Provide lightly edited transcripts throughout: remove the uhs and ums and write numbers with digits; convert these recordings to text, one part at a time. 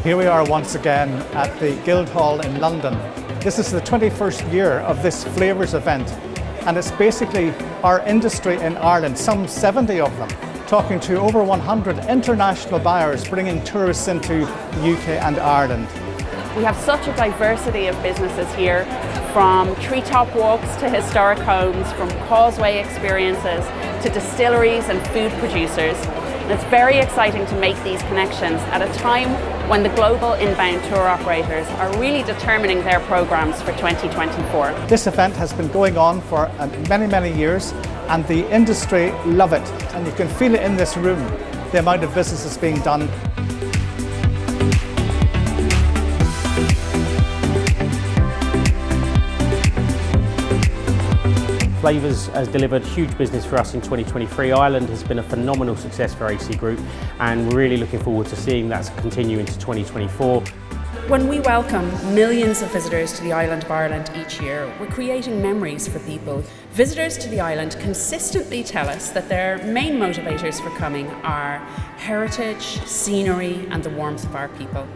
Here we are once again at the Guildhall in London. This is the 21st year of this Flavours event, and it's basically our industry in Ireland, some 70 of them, talking to over 100 international buyers, bringing tourists into the UK and Ireland. We have such a diversity of businesses here, from treetop walks to historic homes, from causeway experiences to distilleries and food producers. And it's very exciting to make these connections at a time when the global inbound tour operators are really determining their programs for 2024. This event has been going on for many years, and the industry love it. And you can feel it in this room, the amount of business that's being done. Flavours has delivered huge business for us in 2023. Ireland has been a phenomenal success for AC Group, and we're really looking forward to seeing that continue into 2024. When we welcome millions of visitors to the island of Ireland each year, we're creating memories for people. Visitors to the island consistently tell us that their main motivators for coming are heritage, scenery, and the warmth of our people.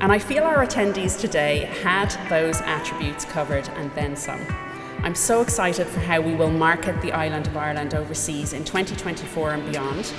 And I feel our attendees today had those attributes covered and then some. I'm so excited for how we will market the island of Ireland overseas in 2024 and beyond.